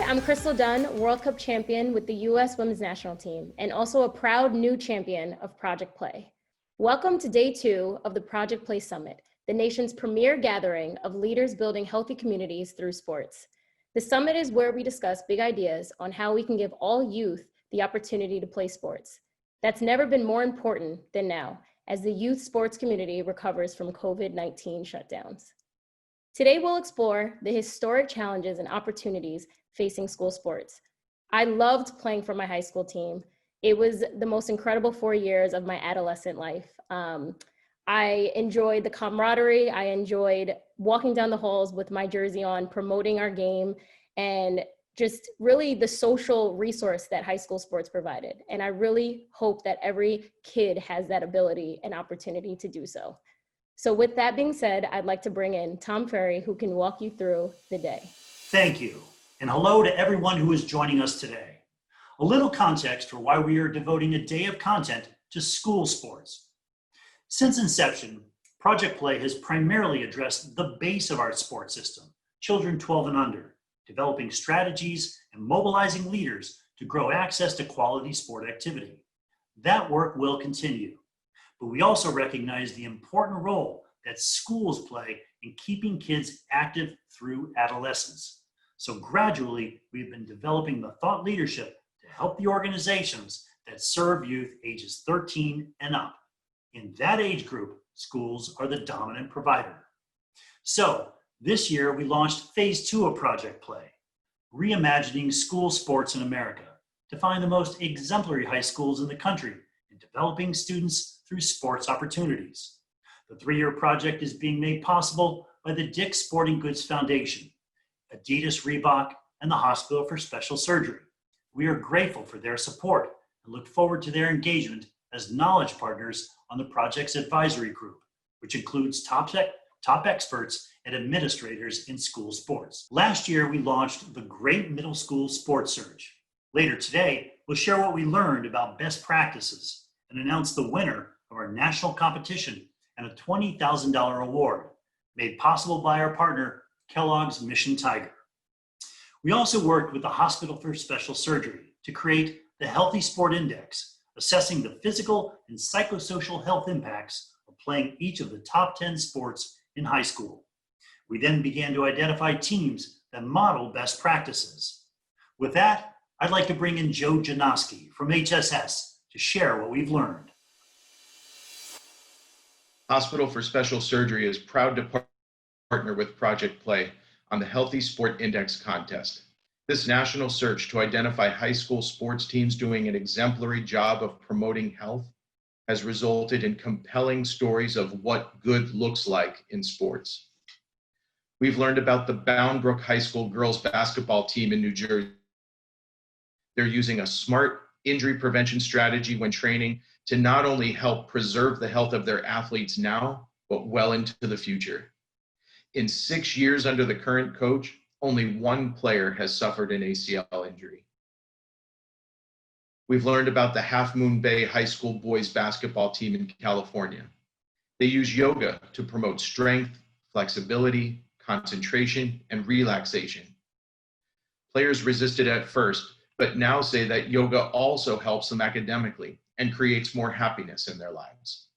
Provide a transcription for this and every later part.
I'm Dunn, World Cup champion with the U.S. Women's National Team, and also a proud new champion of Project Play. Welcome to Day 2 of the Project Play Summit, the nation's premier gathering of leaders building healthy communities through sports. The summit is where we discuss big ideas on how we can give all youth the opportunity to play sports. That's never been more important than now, as the youth sports community recovers from COVID-19 shutdowns. Today, we'll explore the historic challenges and opportunities facing school sports. I loved playing for my high school team. It was the most incredible 4 years of my adolescent life. I enjoyed the camaraderie. I enjoyed walking down the halls with my jersey on, promoting our game, and just really the social resource that high school sports provided. And I really hope that every kid has that ability and opportunity to do so. So with that being said, I'd like to bring in Tom Ferry, who can walk you through the day. Thank you, and hello to everyone who is joining us today. A little context for why we are devoting a day of content to school sports. Since inception, Project Play has primarily addressed the base of our sports system, children 12 and under, developing strategies and mobilizing leaders to grow access to quality sport activity. That work will continue. But we also recognize the important role that schools play in keeping kids active through adolescence. So gradually, we've been developing the thought leadership to help the organizations that serve youth ages 13 and up. In that age group, schools are the dominant provider. So this year, we launched Phase 2 of Project Play, reimagining school sports in America to find the most exemplary high schools in the country and developing students through sports opportunities. The 3-year project is being made possible by the Dick's Sporting Goods Foundation, Adidas, Reebok, and the Hospital for Special Surgery. We are grateful for their support and look forward to their engagement as knowledge partners on the project's advisory group, which includes top experts and administrators in school sports. Last year, we launched the Great Middle School Sports Search. Later today, we'll share what we learned about best practices and announce the winner of our national competition and a $20,000 award made possible by our partner, Kellogg's Mission Tiger. We also worked with the Hospital for Special Surgery to create the Healthy Sport Index, assessing the physical and psychosocial health impacts of playing each of the top 10 sports in high school. We then began to identify teams that model best practices. With that, I'd like to bring in Joe Janoski from HSS to share what we've learned. Hospital for Special Surgery is proud to partner with Project Play on the Healthy Sport Index contest. This national search to identify high school sports teams doing an exemplary job of promoting health has resulted in compelling stories of what good looks like in sports. We've learned about the Bound Brook High School girls basketball team in New Jersey. They're using a smart injury prevention strategy when training to not only help preserve the health of their athletes now, but well into the future. In 6 years under the current coach, only one player has suffered an ACL injury. We've learned about the Half Moon Bay High School boys basketball team in California. They use yoga to promote strength, flexibility, concentration, and relaxation. Players resisted at first, but now say that yoga also helps them academically and creates more happiness in their lives.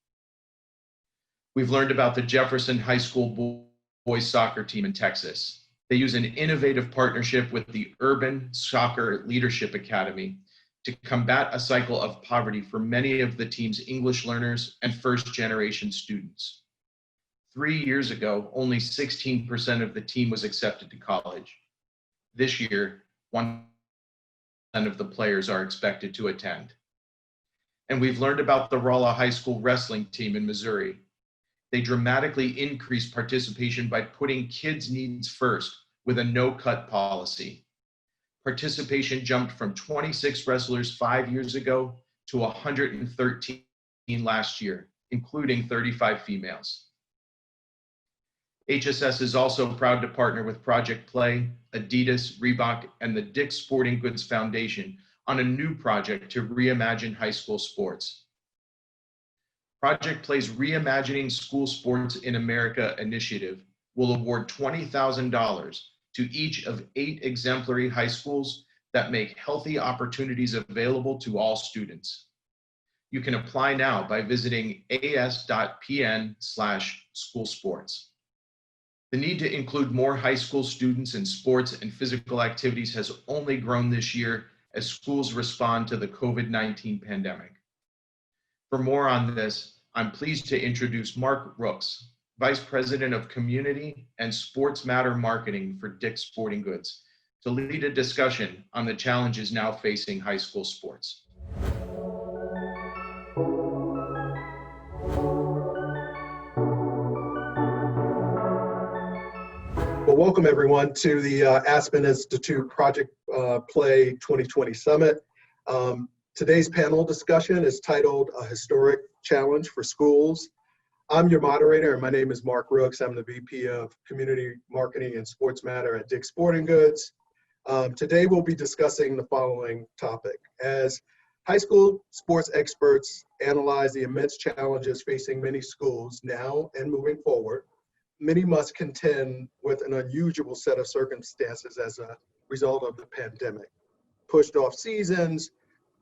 We've learned about the Jefferson High School boys soccer team in Texas. They use an innovative partnership with the Urban Soccer Leadership Academy to combat a cycle of poverty for many of the team's English learners and first-generation students. 3 years ago, only 16% of the team was accepted to college. This year, 1% of the players are expected to attend. And we've learned about the Rolla High School wrestling team in Missouri. They dramatically increased participation by putting kids' needs first with a no-cut policy. Participation jumped from 26 wrestlers 5 years ago to 113 last year, including 35 females. HSS is also proud to partner with Project Play, Adidas, Reebok, and the Dick's Sporting Goods Foundation on a new project to reimagine high school sports. Project Play's Reimagining School Sports in America initiative will award $20,000 to each of 8 exemplary high schools that make healthy opportunities available to all students. You can apply now by visiting as.pn/schoolsports. The need to include more high school students in sports and physical activities has only grown this year as schools respond to the COVID-19 pandemic. For more on this, I'm pleased to introduce Mark Rooks, Vice President of Community and Sports Matter Marketing for Dick's Sporting Goods, to lead a discussion on the challenges now facing high school sports. Well, welcome everyone to the Aspen Institute Project Play 2020 Summit. Today's panel discussion is titled A Historic Challenge for Schools. I'm your moderator, and my name is Mark Rooks. I'm the VP of Community Marketing and Sports Matter at Dick's Sporting Goods. Today we'll be discussing the following topic. As high school sports experts analyze the immense challenges facing many schools now and moving forward, many must contend with an unusual set of circumstances as a result of the pandemic. Pushed off seasons,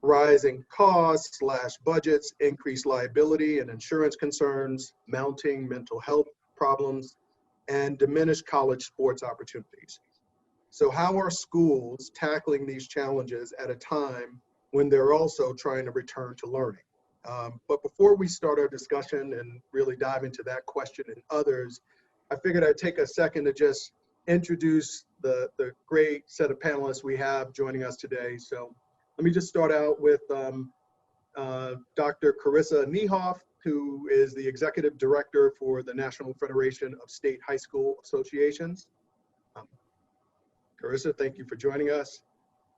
rising costs, slashed budgets, increased liability and insurance concerns, mounting mental health problems, and diminished college sports opportunities. So how are schools tackling these challenges at a time when they're also trying to return to learning? But before we start our discussion and really dive into that question and others, I figured I'd take a second to just introduce the great set of panelists we have joining us today. So let me just start out with Dr. Karissa Niehoff, who is the Executive Director for the National Federation of State High School Associations. Karissa, thank you for joining us.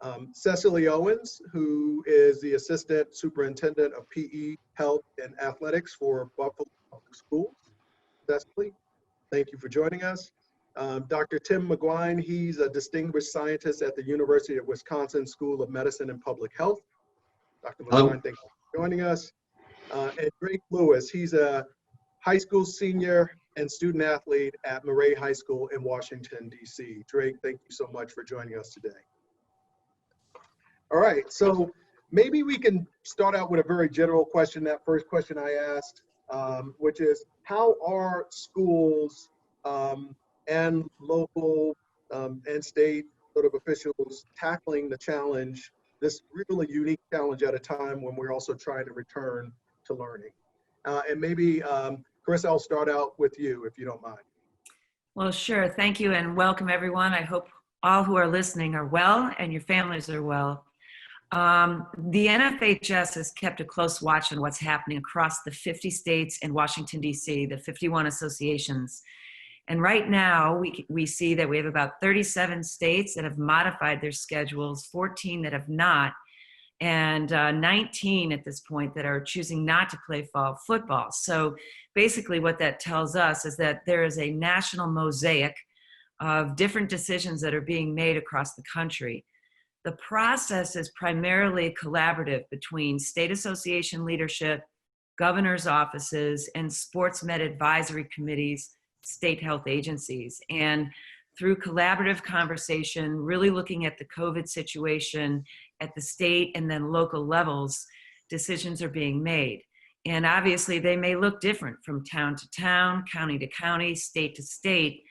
Cecelie Owens, who is the Assistant Superintendent of PE, Health, and Athletics for Buffalo Public Schools. Cecelie, thank you for joining us. Dr. Tim McGuine, he's a distinguished scientist at the University of Wisconsin School of Medicine and Public Health. Dr. McGuine, thank you for joining us. And Drake Lewis, he's a high school senior and student athlete at Murray High School in Washington, D.C. Drake, thank you so much for joining us today. All right, so maybe we can start out with a very general question, that first question I asked, which is, how are schools and local and state sort of officials tackling the challenge, this really unique challenge at a time when we're also trying to return to learning? And maybe, Chris, I'll start out with you, if you don't mind. Well, sure. Thank you and welcome everyone. I hope all who are listening are well and your families are well. The NFHS has kept a close watch on what's happening across the 50 states and Washington, D.C., the 51 associations. And right now, we see that we have about 37 states that have modified their schedules, 14 that have not, and 19 at this point that are choosing not to play fall football. So basically what that tells us is that there is a national mosaic of different decisions that are being made across the country. The process is primarily collaborative between state association leadership, governor's offices, and sports med advisory committees, state health agencies. And through collaborative conversation, really looking at the COVID situation at the state and then local levels, decisions are being made. And obviously they may look different from town to town, county to county, state to state.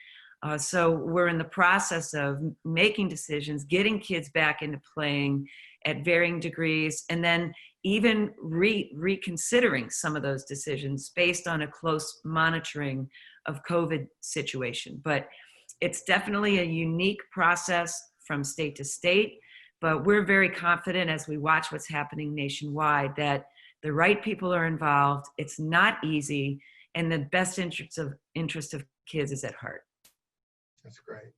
So we're in the process of making decisions, getting kids back into playing at varying degrees, and then even reconsidering some of those decisions based on a close monitoring of COVID situation. But it's definitely a unique process from state to state, but we're very confident as we watch what's happening nationwide that the right people are involved, it's not easy, and the best interest of kids is at heart. That's great.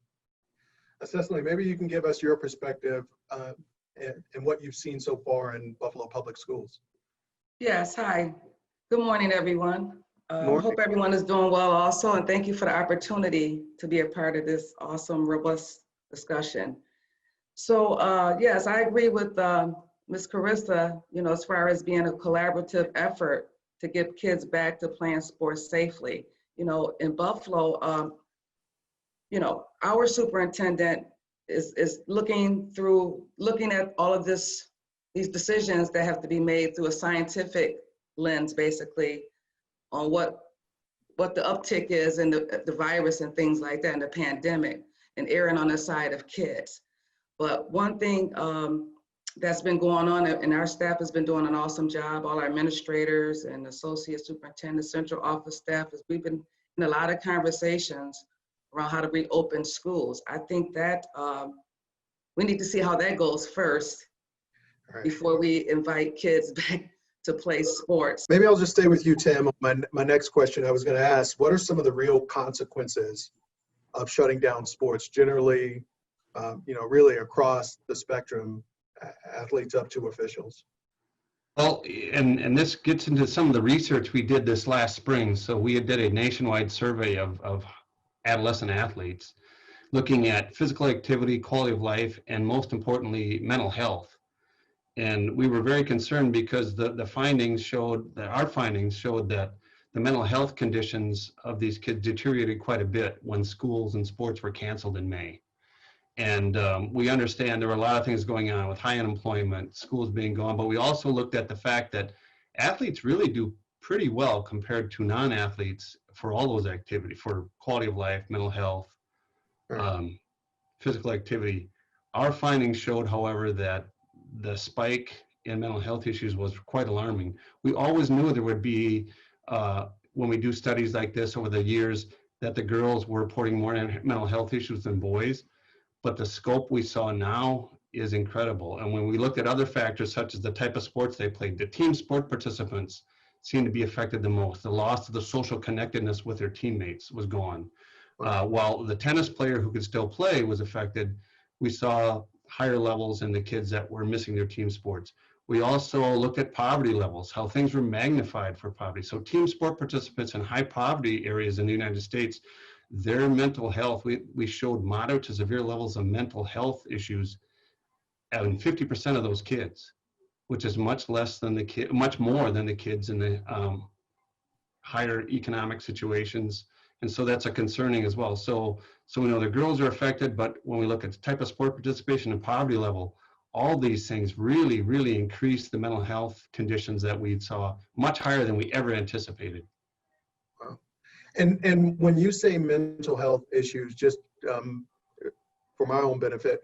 Cecelie, maybe you can give us your perspective and what you've seen so far in Buffalo Public Schools. Yes, hi. Good morning, everyone. Hope everyone is doing well also, and thank you for the opportunity to be a part of this awesome, robust discussion. So yes, I agree with Ms. Karissa, as far as being a collaborative effort to get kids back to playing sports safely. In Buffalo, our superintendent is looking at all of these decisions that have to be made through a scientific lens, basically, on what the uptick is in the virus and things like that, and the pandemic, and erring on the side of kids. But one thing that's been going on, and our staff has been doing an awesome job, all our administrators and associate superintendents, central office staff, is we've been in a lot of conversations around how to reopen schools. I think that we need to see how that goes first before we invite kids back to play sports. Maybe I'll just stay with you, Tim. My next question I was going to ask, what are some of the real consequences of shutting down sports generally, really across the spectrum, athletes up to officials? Well, and this gets into some of the research we did this last spring. So we did a nationwide survey of adolescent athletes, looking at physical activity, quality of life, and most importantly, mental health. And we were very concerned because our findings showed that the mental health conditions of these kids deteriorated quite a bit when schools and sports were canceled in May. And we understand there were a lot of things going on with high unemployment, schools being gone, but we also looked at the fact that athletes really do pretty well compared to non-athletes for all those activities, for quality of life, mental health, physical activity. Our findings showed, however, that the spike in mental health issues was quite alarming. We always knew there would be, when we do studies like this over the years, that the girls were reporting more mental health issues than boys, but the scope we saw now is incredible. And when we looked at other factors, such as the type of sports they played, the team sport participants seemed to be affected the most. The loss of the social connectedness with their teammates was gone. While the tennis player who could still play was affected, we saw higher levels in the kids that were missing their team sports. We also looked at poverty levels, how things were magnified for poverty. So team sport participants in high poverty areas in the United States, their mental health, we showed moderate to severe levels of mental health issues in 50% of those kids, which is much more than the kids in the higher economic situations. And so that's a concerning as well. So we know the girls are affected, but when we look at the type of sport participation and poverty level, all these things really, really increase the mental health conditions that we saw much higher than we ever anticipated. Wow. And when you say mental health issues, just for my own benefit,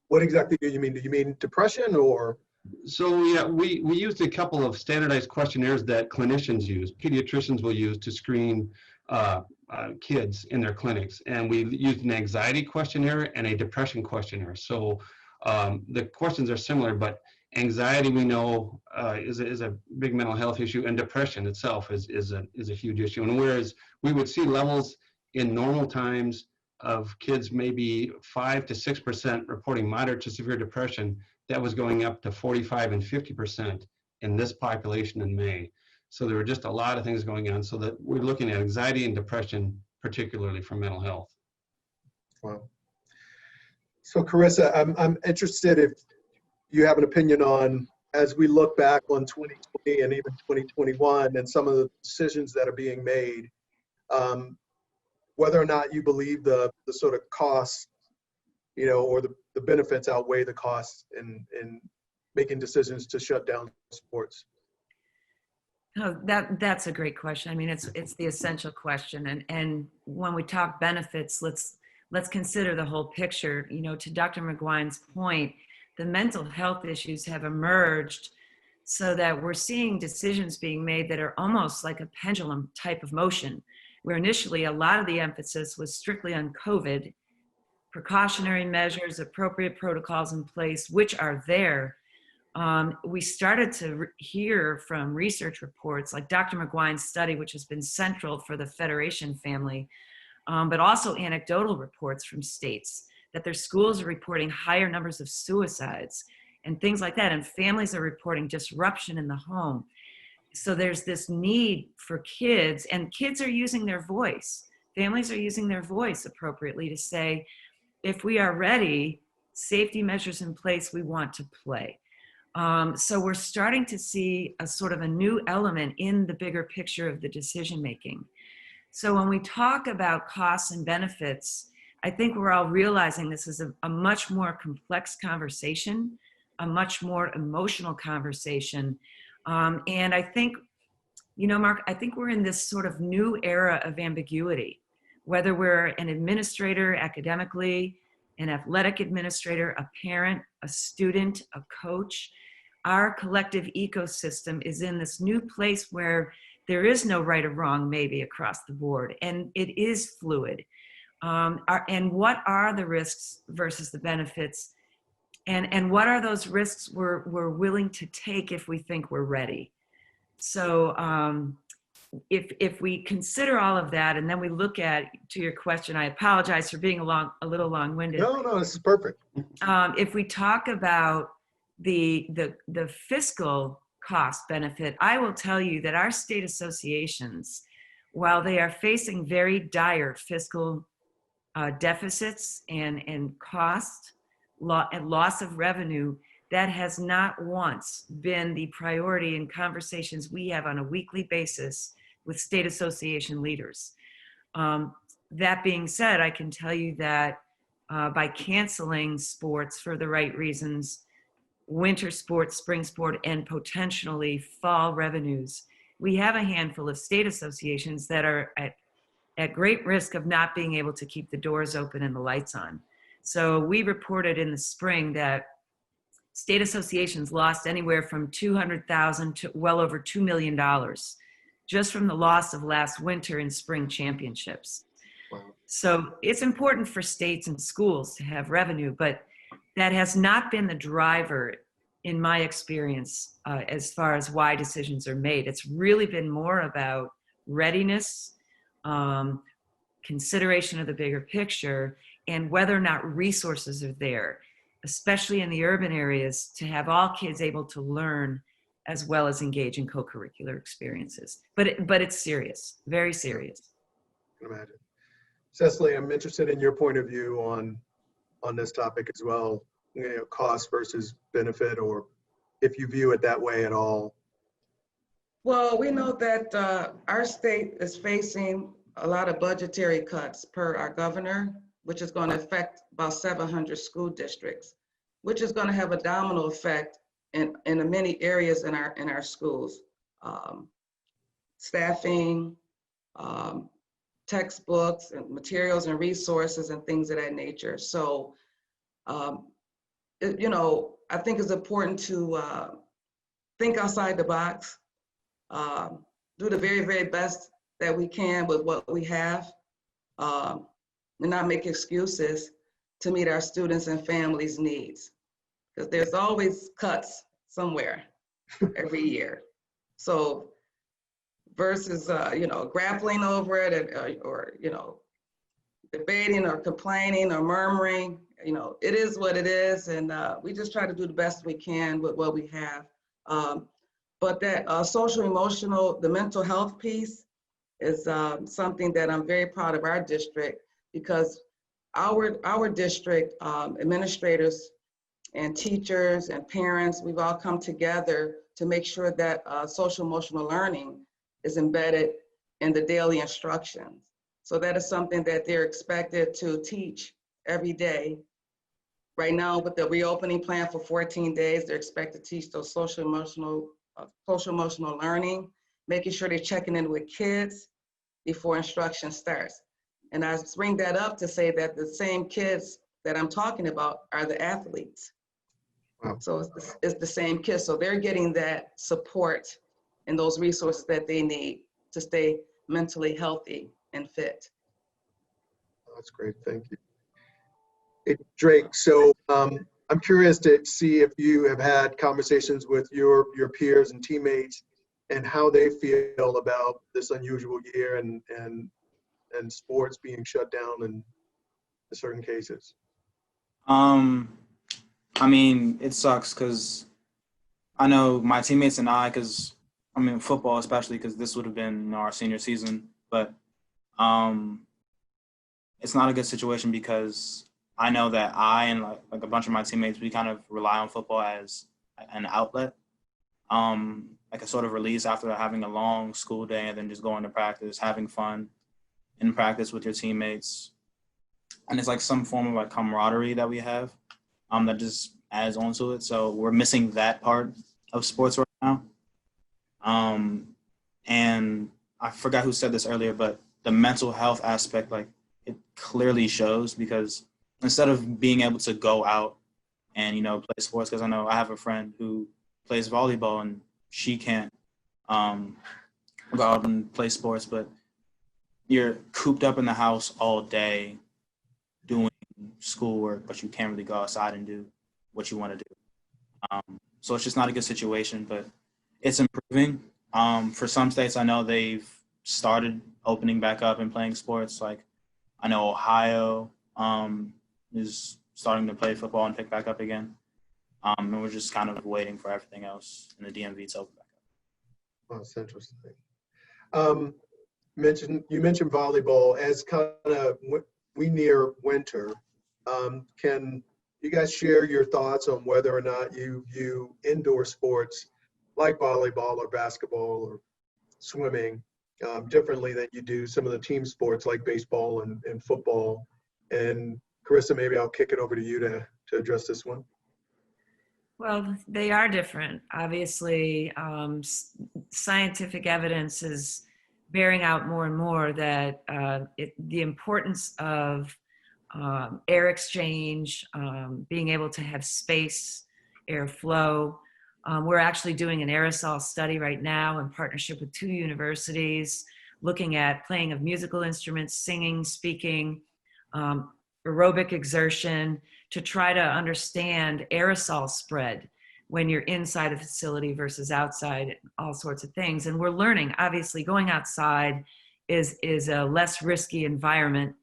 what exactly do you mean? Do you mean depression or? So yeah, we used a couple of standardized questionnaires that clinicians use, pediatricians will use to screen kids in their clinics. And we used an anxiety questionnaire and a depression questionnaire. So the questions are similar, but anxiety we know is a big mental health issue, and depression itself is a huge issue. And whereas we would see levels in normal times of kids maybe 5 to 6% reporting moderate to severe depression, that was going up to 45 and 50% in this population in May. So there were just a lot of things going on, so that we're looking at anxiety and depression, particularly for mental health. Wow. So Karissa, I'm interested if you have an opinion on, as we look back on 2020 and even 2021 and some of the decisions that are being made, whether or not you believe the sort of costs, or the benefits outweigh the costs in making decisions to shut down sports. Oh, that's a great question. I mean, it's the essential question. And when we talk benefits, let's consider the whole picture. To Dr. McGuine's point, the mental health issues have emerged so that we're seeing decisions being made that are almost like a pendulum type of motion, where initially a lot of the emphasis was strictly on COVID, precautionary measures, appropriate protocols in place, which are there. We started to hear from research reports like Dr. McGuine's study, which has been central for the Federation family, but also anecdotal reports from states that their schools are reporting higher numbers of suicides and things like that. And families are reporting disruption in the home. So there's this need for kids, and kids are using their voice. Families are using their voice appropriately to say, if we are ready, safety measures in place, we want to play. So we're starting to see a sort of a new element in the bigger picture of the decision making. So when we talk about costs and benefits, I think we're all realizing this is a much more complex conversation, a much more emotional conversation. And I think, you know, Mark, I think we're in this sort of new era of ambiguity, whether we're an administrator academically, an athletic administrator, a parent, a student, a coach. Our collective ecosystem is in this new place where there is no right or wrong, maybe across the board, and it is fluid. And what are the risks versus the benefits? And what are those risks we're willing to take if we think we're ready? So if we consider all of that, and then we look at, to your question, I apologize for being a little long-winded. No, this is perfect. If we talk about the fiscal cost benefit, I will tell you that our state associations, while they are facing very dire fiscal deficits and cost and loss of revenue, that has not once been the priority in conversations we have on a weekly basis with state association leaders. That being said, I can tell you that by canceling sports for the right reasons, winter sports, spring sport, and potentially fall revenues, we have a handful of state associations that are at great risk of not being able to keep the doors open and the lights on. So we reported in the spring that state associations lost anywhere from $200,000 to well over $2 million just from the loss of last winter and spring championships. Wow. So it's important for states and schools to have revenue, but that has not been the driver in my experience as far as why decisions are made. It's really been more about readiness, consideration of the bigger picture, and whether or not resources are there, especially in the urban areas, to have all kids able to learn as well as engage in co-curricular experiences. But it's serious, very serious. I can imagine. Cecelie, I'm interested in your point of view on this topic as well, you know, cost versus benefit, or if you view it that way at all. Well, we know that our state is facing a lot of budgetary cuts per our governor, which is going to affect about 700 school districts, which is going to have a domino effect in many areas in our schools. Staffing, textbooks and materials and resources and things of that nature. So, you know, I think it's important to think outside the box, do the very, very best that we can with what we have, and not make excuses to meet our students and families' needs. Because there's always cuts somewhere every year. So versus, you know, grappling over it or, you know, debating or complaining or murmuring, you know, it is what it is. And we just try to do the best we can with what we have. But that social emotional, the mental health piece is something that I'm very proud of our district, because our district administrators and teachers and parents, we've all come together to make sure that social emotional learning is embedded in the daily instructions. So that is something that they're expected to teach every day. Right now, with the reopening plan for 14 days, they're expected to teach those social emotional learning, making sure they're checking in with kids before instruction starts. And I bring that up to say that the same kids that I'm talking about are the athletes. Wow. So it's the same kids. So they're getting that support and those resources that they need to stay mentally healthy and fit. That's great, thank you. Hey, Drake, so I'm curious to see if you have had conversations with your peers and teammates and how they feel about this unusual year and sports being shut down in certain cases. I mean, it sucks because I know my teammates and I, because I mean, football especially, because this would have been our senior season, but it's not a good situation because I know that I and like a bunch of my teammates, we kind of rely on football as an outlet, like a sort of release after having a long school day and then just going to practice, having fun in practice with your teammates. and it's like some form of like camaraderie that we have, that just adds on to it. So we're missing that part of sports right now. And I forgot who said this earlier, but the mental health aspect, like it clearly shows, because instead of being able to go out and, you know, play sports, because I know I have a friend who plays volleyball and she can't go out and play sports, but you're cooped up in the house all day doing schoolwork, but you can't really go outside and do what you want to do. So it's just not a good situation, but it's improving. For some states, I know they've started opening back up and playing sports. Like I know Ohio is starting to play football and pick back up again. And we're just kind of waiting for everything else in the DMV to open back up. Oh, that's interesting. You mentioned volleyball. As kind of we near winter, can you guys share your thoughts on whether or not you view indoor sports like volleyball or basketball or swimming differently than you do some of the team sports like baseball and football? And Karissa, maybe I'll kick it over to you to address this one. Well, they are different. Obviously, scientific evidence is bearing out more and more that the importance of air exchange, being able to have space, airflow. We're actually doing an aerosol study right now in partnership with 2 universities, looking at playing of musical instruments, singing, speaking, aerobic exertion, to try to understand aerosol spread when you're inside a facility versus outside, all sorts of things. And we're learning, obviously, going outside is a less risky environment.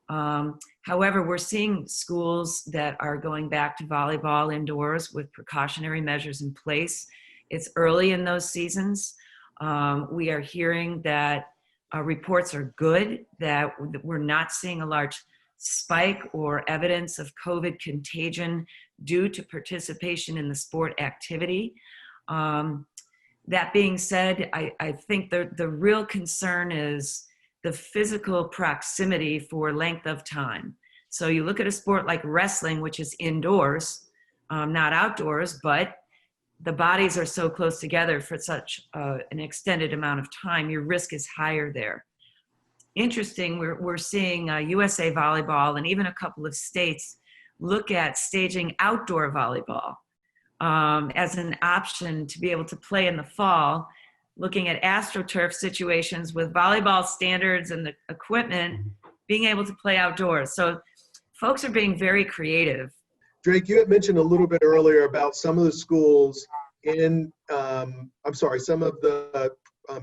However, we're seeing schools that are going back to volleyball indoors with precautionary measures in place. It's early in those seasons. We are hearing that reports are good, that we're not seeing a large spike or evidence of COVID contagion due to participation in the sport activity. That being said, I think the real concern is the physical proximity for length of time. So you look at a sport like wrestling, which is indoors, not outdoors, but the bodies are so close together for such an extended amount of time, your risk is higher there. Interesting, we're seeing USA Volleyball and even a couple of states look at staging outdoor volleyball as an option to be able to play in the fall, looking at AstroTurf situations with volleyball standards and the equipment, being able to play outdoors. So folks are being very creative. Drake, you had mentioned a little bit earlier about some of the schools in, some of the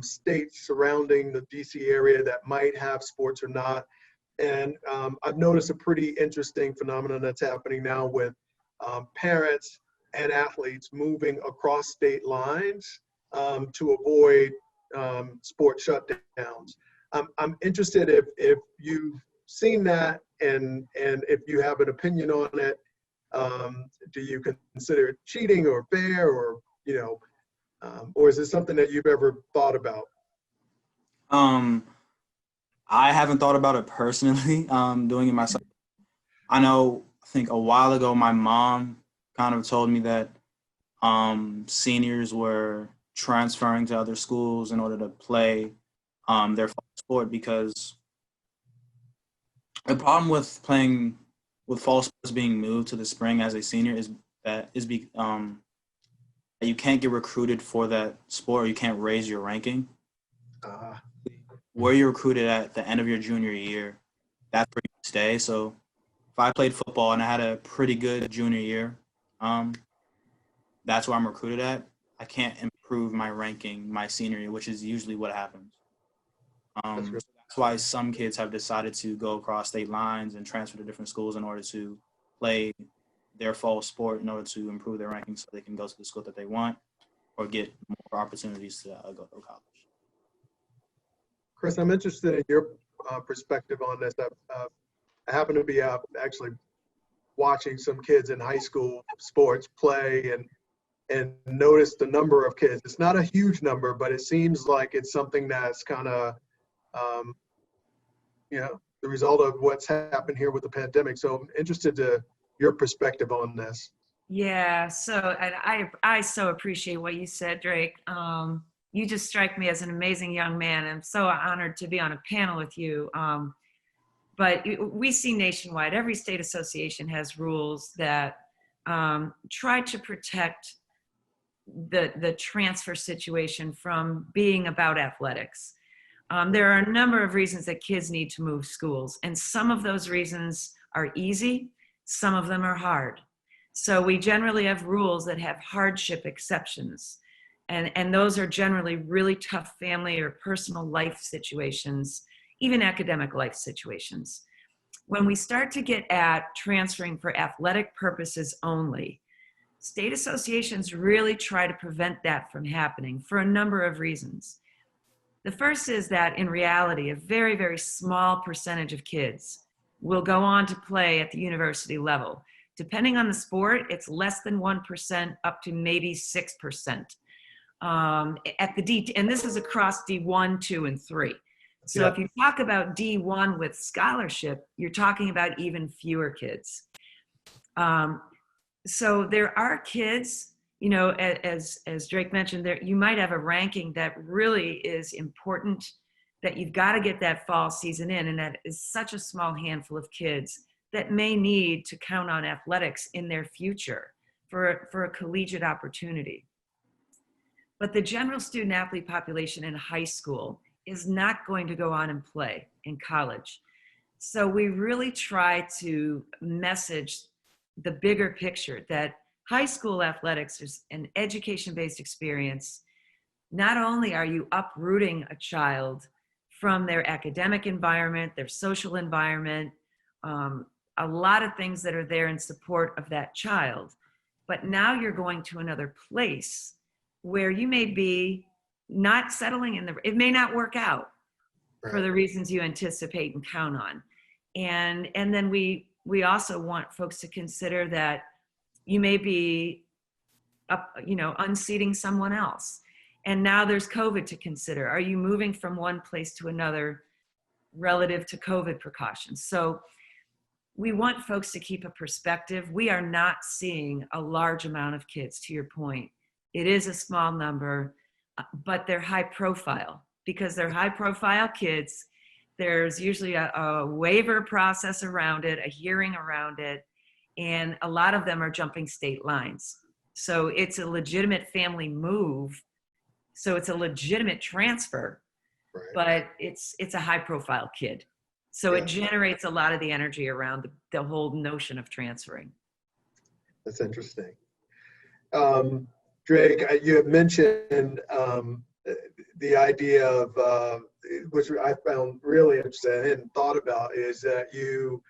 states surrounding the DC area that might have sports or not. And I've noticed a pretty interesting phenomenon that's happening now with parents and athletes moving across state lines to avoid sport shutdowns. I'm interested if you've seen that and if you have an opinion on it. Do you consider it cheating or fair, or or is it something that you've ever thought about? I haven't thought about it personally, doing it myself. I think a while ago, my mom kind of told me that seniors were transferring to other schools in order to play their sport, because the problem with playing with fall sports being moved to the spring as a senior is that you can't get recruited for that sport, or you can't raise your ranking. Where you're recruited at the end of your junior year, that's where you stay. So if I played football and I had a pretty good junior year, that's where I'm recruited at. I can't improve my ranking my senior year, which is usually what happens. That's why some kids have decided to go across state lines and transfer to different schools in order to play their fall sport, in order to improve their rankings so they can go to the school that they want or get more opportunities to go to college. Chris, I'm interested in your perspective on this. I happen to be actually watching some kids in high school sports play and notice the number of kids. It's not a huge number, but it seems like it's something that's kind of, the result of what's happened here with the pandemic. So I'm interested to your perspective on this. Yeah, so and I so appreciate what you said, Drake. You just strike me as an amazing young man. I'm so honored to be on a panel with you. But we see nationwide, every state association has rules that try to protect the transfer situation from being about athletics. There are a number of reasons that kids need to move schools, and some of those reasons are easy, some of them are hard. So we generally have rules that have hardship exceptions, and those are generally really tough family or personal life situations, even academic life situations. When we start to get at transferring for athletic purposes only, state associations really try to prevent that from happening for a number of reasons. The first is that in reality, a very, very small percentage of kids will go on to play at the university level. Depending on the sport, it's less than 1% up to maybe 6%. At the D, and this is across D1, 2, and 3. So Yeah. if you talk about D1 with scholarship, you're talking about even fewer kids. So there are kids, you know, as Drake mentioned, there you might have a ranking that really is important, that you've got to get that fall season in, and that is such a small handful of kids that may need to count on athletics in their future for a collegiate opportunity. But the general student athlete population in high school is not going to go on and play in college. So we really try to message the bigger picture that high school athletics is an education-based experience. Not only are you uprooting a child from their academic environment, their social environment, a lot of things that are there in support of that child, but now you're going to another place where you may be not settling in it may not work out for the reasons you anticipate and count on. And then we also want folks to consider that you may be unseating someone else. And now there's COVID to consider. Are you moving from one place to another relative to COVID precautions? So we want folks to keep a perspective. We are not seeing a large amount of kids, to your point. It is a small number, but they're high profile. Because they're high profile kids, there's usually a waiver process around it, a hearing around it, and a lot of them are jumping state lines. So it's a legitimate family move. So it's a legitimate transfer, but it's a high profile kid. So it generates a lot of the energy around the whole notion of transferring. That's interesting. Drake, you had mentioned the idea of, which I found really interesting, I hadn't thought about, is that you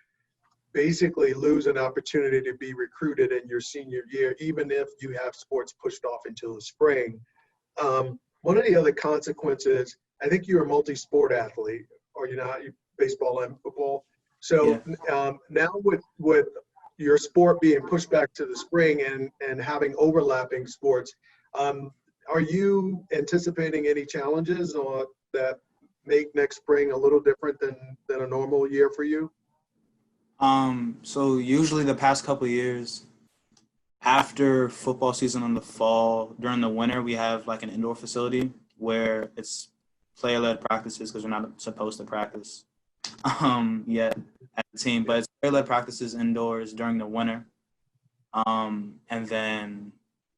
basically lose an opportunity to be recruited in your senior year, even if you have sports pushed off until the spring. One of the other consequences, I think you're a multi-sport athlete, or you're not, baseball and football. So now with your sport being pushed back to the spring and having overlapping sports, are you anticipating any challenges or that make next spring a little different than a normal year for you? So usually the past couple of years, after football season in the fall, during the winter, we have like an indoor facility where it's player-led practices because we're not supposed to practice yet as a team, but it's player-led practices indoors during the winter. And then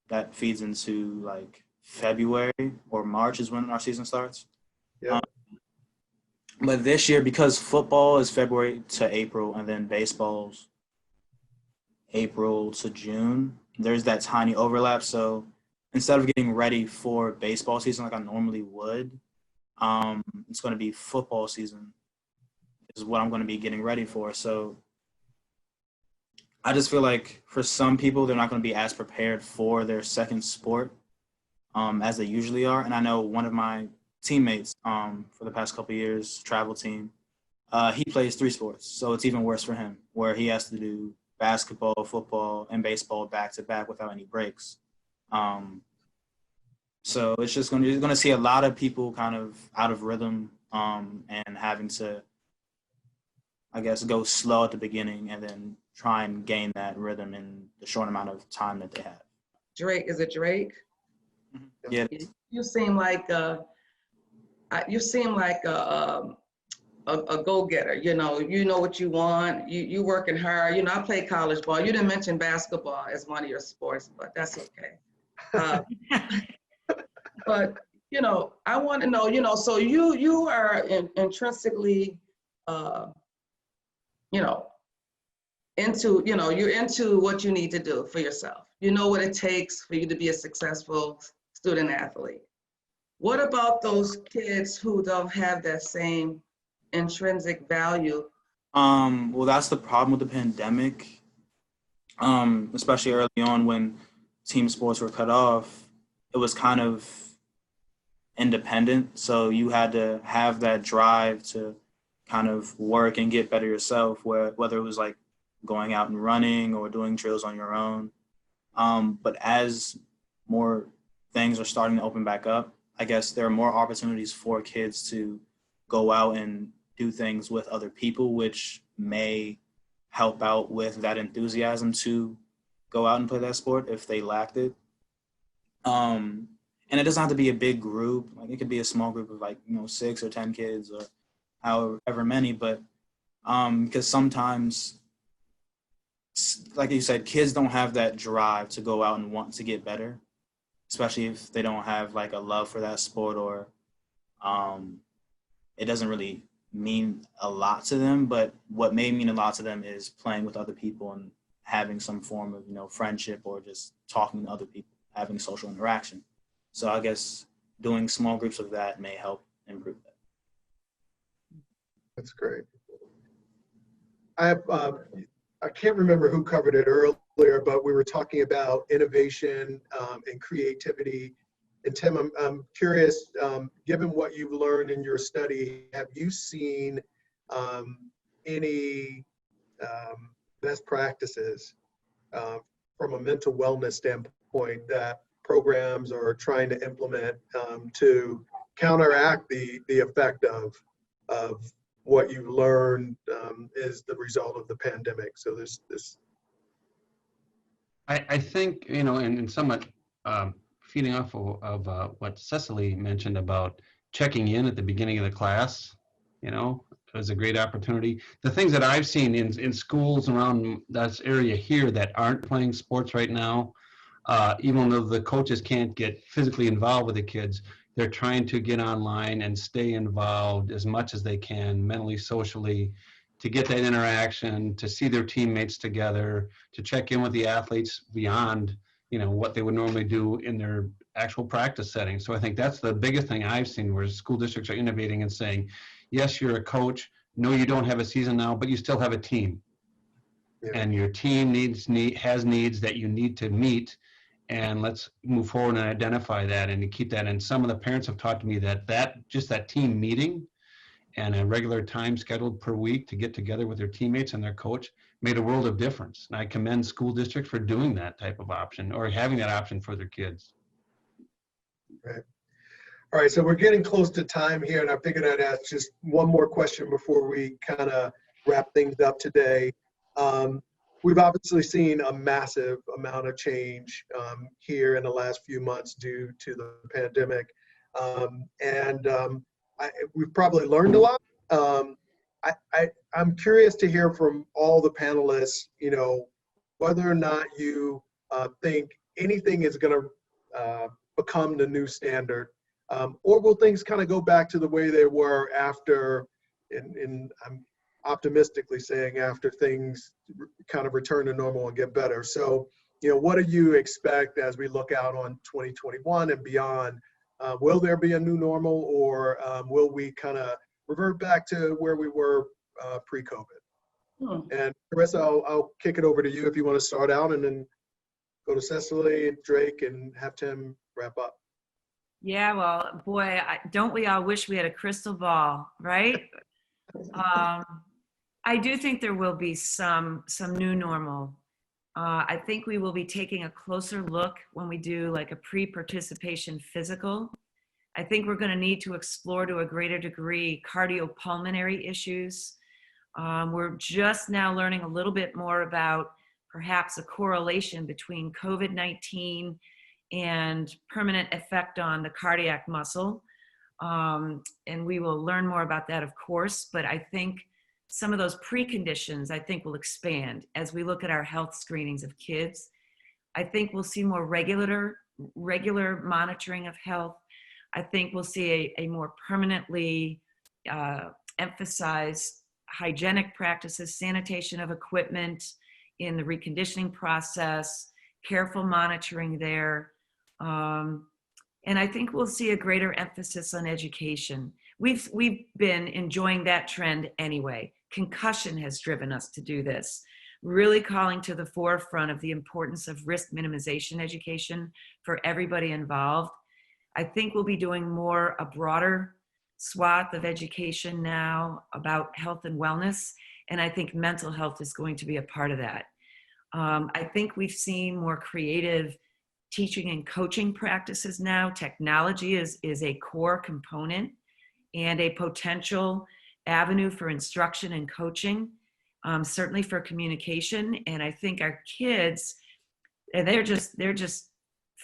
that feeds into like February or March is when our season starts. Yeah. But this year, because football is February to April and then baseball's April to June, there's that tiny overlap. So instead of getting ready for baseball season like I normally would, it's going to be football season is what I'm going to be getting ready for. So I just feel like for some people, they're not going to be as prepared for their second sport as they usually are. And I know one of my teammates for the past couple of years, travel team, he plays 3 sports. So it's even worse for him, where he has to do basketball, football, and baseball back to back without any breaks. So it's just you're going to see a lot of people kind of out of rhythm and having to I guess, go slow at the beginning and then try and gain that rhythm in the short amount of time that they have. Drake, is it Drake? Yeah. You seem like a go-getter. You know what you want. You working hard. I played college ball. You didn't mention basketball as one of your sports, but that's okay. But I want to know. So you are intrinsically, into you're into what you need to do for yourself. You know what it takes for you to be a successful student athlete. What about those kids who don't have that same intrinsic value? Well, that's the problem with the pandemic, especially early on when team sports were cut off. It was kind of independent, so you had to have that drive to kind of work and get better yourself, whether it was like going out and running or doing drills on your own. But as more things are starting to open back up, I guess there are more opportunities for kids to go out and do things with other people, which may help out with that enthusiasm to go out and play that sport if they lacked it. And it doesn't have to be a big group. Like, it could be a small group of 6 or 10 kids or however many, but because sometimes, like you said, kids don't have that drive to go out and want to get better, especially if they don't have like a love for that sport, or it doesn't really mean a lot to them. But what may mean a lot to them is playing with other people and having some form of friendship, or just talking to other people, having social interaction. So I guess doing small groups of that may help improve that. That's great. I can't remember who covered it earlier, but we were talking about innovation and creativity. And Tim, I'm curious, given what you've learned in your study, have you seen any best practices from a mental wellness standpoint that programs are trying to implement to counteract the effect of what you've learned is the result of the pandemic? So this. I think, and somewhat feeding off of what Cecelie mentioned about checking in at the beginning of the class, it was a great opportunity. The things that I've seen in schools around this area here that aren't playing sports right now, even though the coaches can't get physically involved with the kids, they're trying to get online and stay involved as much as they can, mentally, socially, to get that interaction, to see their teammates together, to check in with the athletes beyond, what they would normally do in their actual practice setting. So I think that's the biggest thing I've seen, where school districts are innovating and saying, yes, you're a coach. No, you don't have a season now, but you still have a team. Yeah. And your team has needs that you need to meet. And let's move forward and identify that and to keep that. And some of the parents have talked to me that just that team meeting and a regular time scheduled per week to get together with their teammates and their coach made a world of difference. And I commend school districts for doing that type of option, or having that option for their kids. Right. All right, so we're getting close to time here, and I figured I'd ask just one more question before we kind of wrap things up today. We've obviously seen a massive amount of change here in the last few months due to the pandemic. We've probably learned a lot. I'm curious to hear from all the panelists, whether or not you think anything is going to become the new standard, or will things kind of go back to the way they were after, I'm optimistically saying after things kind of return to normal and get better. So, what do you expect as we look out on 2021 and beyond? Will there be a new normal, or will we kind of revert back to where we were pre-COVID? And Karissa, I'll kick it over to you if you want to start out, and then go to Cecelie and Drake and have Tim wrap up. Yeah, well, boy, don't we all wish we had a crystal ball, right? I do think there will be some new normal. I think we will be taking a closer look when we do like a pre-participation physical. I think we're going to need to explore to a greater degree cardiopulmonary issues. We're just now learning a little bit more about perhaps a correlation between COVID-19 and permanent effect on the cardiac muscle. And we will learn more about that, of course, but I think some of those preconditions, I think, will expand as we look at our health screenings of kids. I think we'll see more regular monitoring of health. I think we'll see a more permanently emphasized hygienic practices, sanitation of equipment in the reconditioning process, careful monitoring there. And I think we'll see a greater emphasis on education. We've been enjoying that trend anyway. Concussion has driven us to do this, really calling to the forefront of the importance of risk minimization education for everybody involved. I think we'll be doing a broader swath of education now about health and wellness, and I think mental health is going to be a part of that. I think we've seen more creative teaching and coaching practices now. Technology is a core component and a potential avenue for instruction and coaching, certainly for communication. And I think our kids, they're just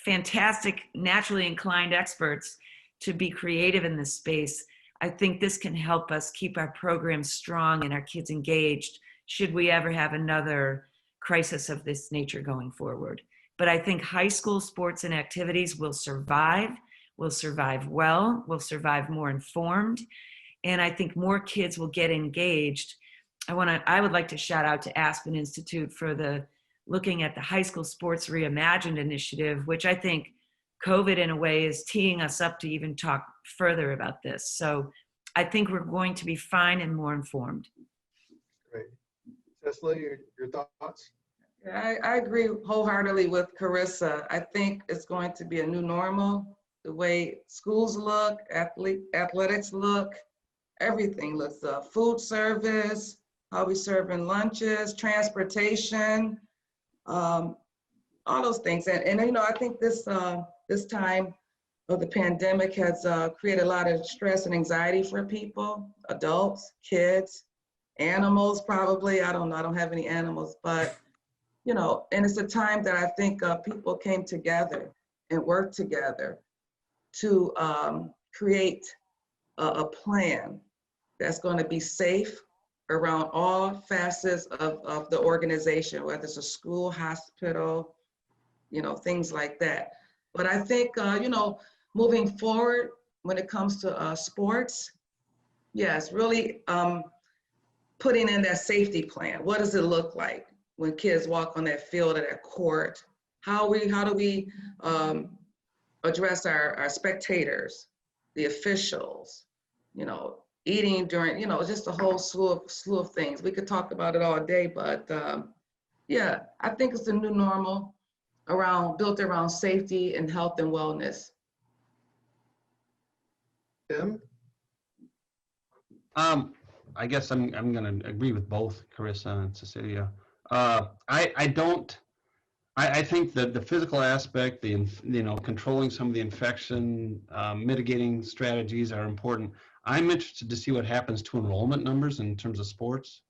fantastic, naturally inclined experts to be creative in this space. I think this can help us keep our programs strong and our kids engaged should we ever have another crisis of this nature going forward. But I think high school sports and activities will survive well, will survive more informed. And I think more kids will get engaged. I would like to shout out to Aspen Institute for looking at the High School Sports Reimagined initiative, which I think COVID in a way is teeing us up to even talk further about this. So I think we're going to be fine and more informed. Great. Cecelie, your thoughts? I agree wholeheartedly with Karissa. I think it's going to be a new normal. The way schools look, athletics look, everything looks up. Food service, how we serving lunches, transportation, all those things. And you know, I think this time of the pandemic has created a lot of stress and anxiety for people, adults, kids, animals probably. I don't know, I don't have any animals, but you know, and it's a time that I think people came together and worked together to create a plan that's going to be safe around all facets of the organization, whether it's a school, hospital, you know, things like that. But I think, you know, moving forward when it comes to sports, yes, really putting in that safety plan. What does it look like when kids walk on that field or that court? How do we address our spectators, the officials, you know, eating during, you know, just a whole slew of things. We could talk about it all day, but yeah, I think it's a new normal built around safety and health and wellness. Tim? I guess I'm going to agree with both Karissa and Cecelie. I think that the physical aspect, controlling some of the infection, mitigating strategies are important. I'm interested to see what happens to enrollment numbers in terms of sports.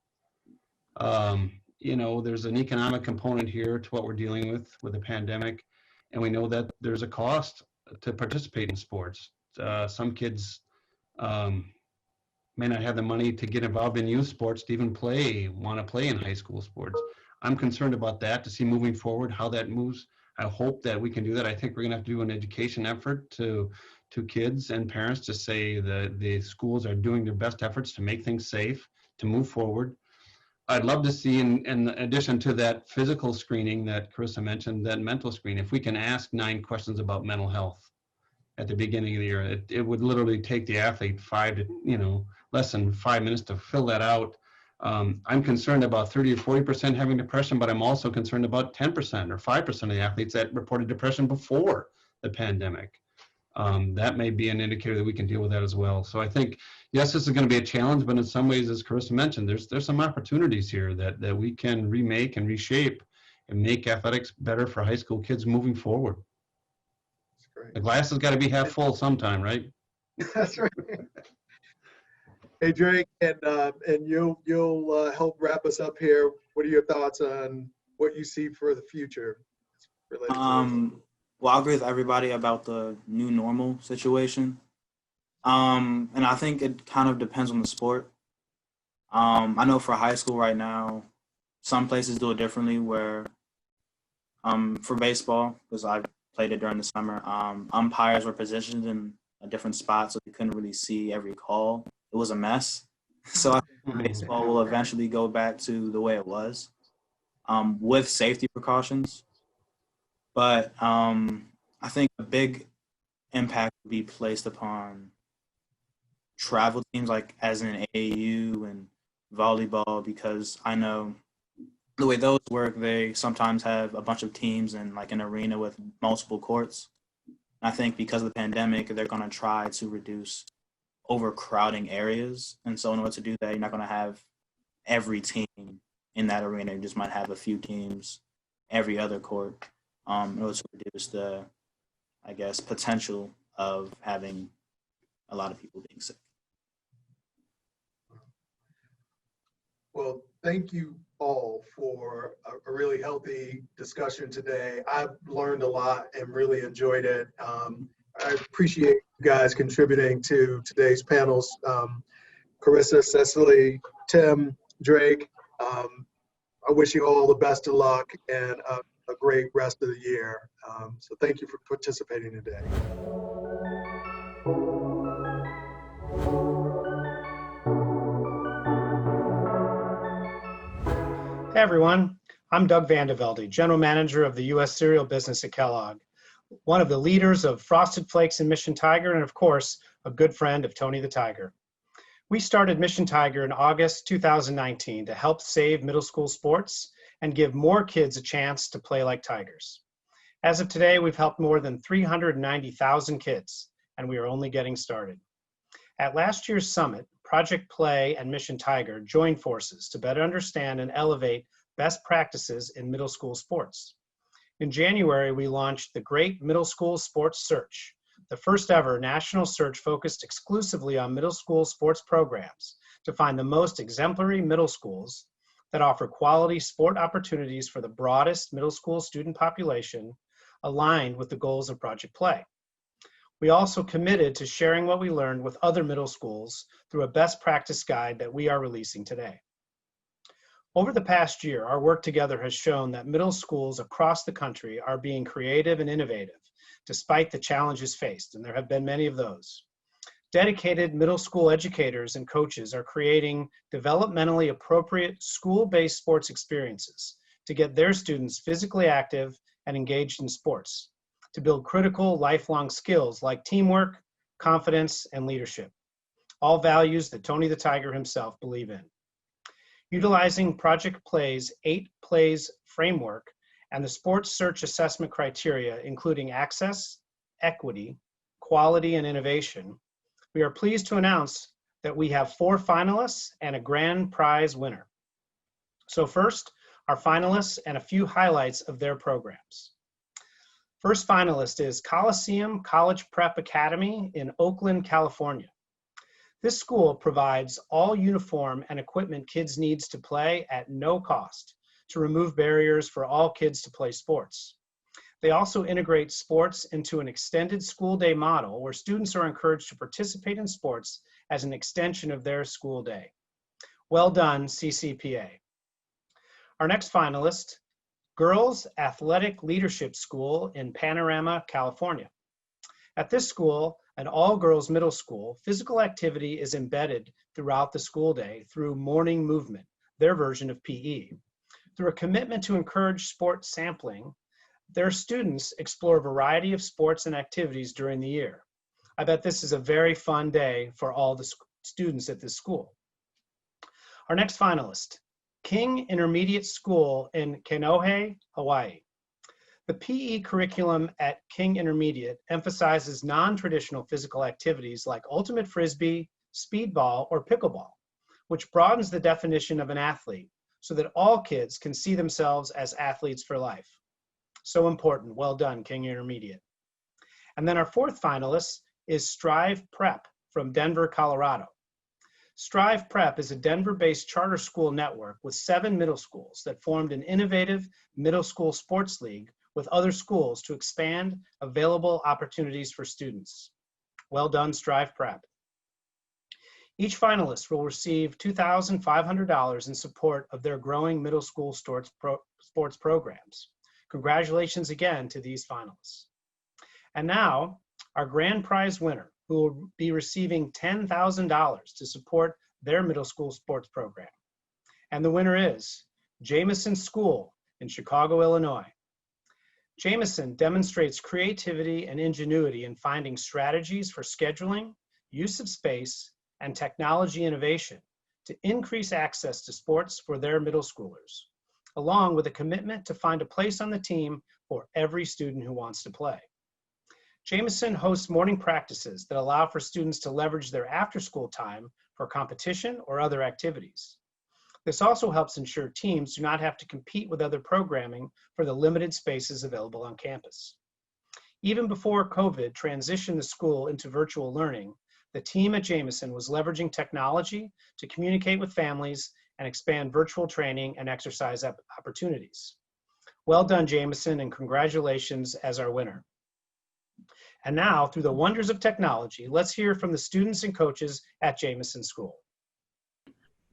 You know, there's an economic component here to what we're dealing with the pandemic, and we know that there's a cost to participate in sports. Some kids may not have the money to get involved in youth sports to even want to play in high school sports. I'm concerned about that, to see moving forward how that moves. I hope that we can do that. I think we're going to have to do an education effort to kids and parents to say that the schools are doing their best efforts to make things safe, to move forward. I'd love to see, in addition to that physical screening that Karissa mentioned, that mental screening, if we can ask 9 questions about mental health at the beginning of the year. It would literally take the athlete less than 5 minutes to fill that out. I'm concerned about 30 or 40% having depression, but I'm also concerned about 10% or 5% of the athletes that reported depression before the pandemic. That may be an indicator that we can deal with that as well. So I think, yes, this is going to be a challenge, but in some ways, as Karissa mentioned, there's some opportunities here that we can remake and reshape and make athletics better for high school kids moving forward. That's great. The glass has got to be half full sometime, right? That's right. Hey Drake, and you'll help wrap us up here. What are your thoughts on what you see for the future related to this? Well, I agree with everybody about the new normal situation. And I think it kind of depends on the sport. I know for high school right now, some places do it differently where for baseball, because I played it during the summer, umpires were positioned in a different spot so you couldn't really see every call. It was a mess. So I think baseball will eventually go back to the way it was with safety precautions. But I think a big impact would be placed upon travel teams like as in AAU and volleyball, because I know the way those work, they sometimes have a bunch of teams in like an arena with multiple courts. I think because of the pandemic, they're going to try to reduce overcrowding areas. And so in order to do that, you're not going to have every team in that arena. You just might have a few teams every other court in order to reduce the, I guess, potential of having a lot of people being sick. Well, thank you all for a really healthy discussion today. I've learned a lot and really enjoyed it. I appreciate you guys contributing to today's panels. Karissa, Cecelie, Tim, Drake, I wish you all the best of luck and a great rest of the year. So thank you for participating today. Hey everyone, I'm Doug Vandevelde, General Manager of the U.S. Cereal Business at Kellogg, one of the leaders of Frosted Flakes and Mission Tiger, and of course, a good friend of Tony the Tiger. We started Mission Tiger in August 2019 to help save middle school sports and give more kids a chance to play like tigers. As of today, we've helped more than 390,000 kids, and we are only getting started. At last year's summit, Project Play and Mission Tiger joined forces to better understand and elevate best practices in middle school sports. In January, we launched the Great Middle School Sports Search, the first ever national search focused exclusively on middle school sports programs to find the most exemplary middle schools that offer quality sport opportunities for the broadest middle school student population aligned with the goals of Project Play. We also committed to sharing what we learned with other middle schools through a best practice guide that we are releasing today. Over the past year, our work together has shown that middle schools across the country are being creative and innovative despite the challenges faced, and there have been many of those. Dedicated middle school educators and coaches are creating developmentally appropriate school-based sports experiences to get their students physically active and engaged in sports, to build critical lifelong skills like teamwork, confidence, and leadership, all values that Tony the Tiger himself believed in. Utilizing Project Play's 8 Plays framework and the sports search assessment criteria, including access, equity, quality, and innovation, we are pleased to announce that we have 4 finalists and a grand prize winner. So first, our finalists and a few highlights of their programs. First finalist is Coliseum College Prep Academy in Oakland, California. This school provides all uniform and equipment kids needs to play at no cost to remove barriers for all kids to play sports. They also integrate sports into an extended school day model where students are encouraged to participate in sports as an extension of their school day. Well done, CCPA. Our next finalist, Girls Athletic Leadership School in Panorama, California. At this school, an all-girls middle school, physical activity is embedded throughout the school day through morning movement, their version of PE. Through a commitment to encourage sport sampling, their students explore a variety of sports and activities during the year. I bet this is a very fun day for all the students at this school. Our next finalist, King Intermediate School in Kanohe, Hawaii. The PE curriculum at King Intermediate emphasizes non-traditional physical activities like ultimate frisbee, speedball, or pickleball, which broadens the definition of an athlete so that all kids can see themselves as athletes for life. So important. Well done, King Intermediate. And then our 4th finalist is Strive Prep from Denver, Colorado. Strive Prep is a Denver-based charter school network with 7 middle schools that formed an innovative middle school sports league with other schools to expand available opportunities for students. Well done, Strive Prep. Each finalist will receive $2,500 in support of their growing middle school sports programs. Congratulations again to these finalists. And now, our grand prize winner, who will be receiving $10,000 to support their middle school sports program. And the winner is Jamieson School in Chicago, Illinois. Jamieson demonstrates creativity and ingenuity in finding strategies for scheduling, use of space, and technology innovation to increase access to sports for their middle schoolers, along with a commitment to find a place on the team for every student who wants to play. Jamieson hosts morning practices that allow for students to leverage their after-school time for competition or other activities. This also helps ensure teams do not have to compete with other programming for the limited spaces available on campus. Even before COVID transitioned the school into virtual learning, the team at Jamieson was leveraging technology to communicate with families and expand virtual training and exercise opportunities. Well done, Jamieson, and congratulations as our winner. And now, through the wonders of technology, let's hear from the students and coaches at Jamieson School.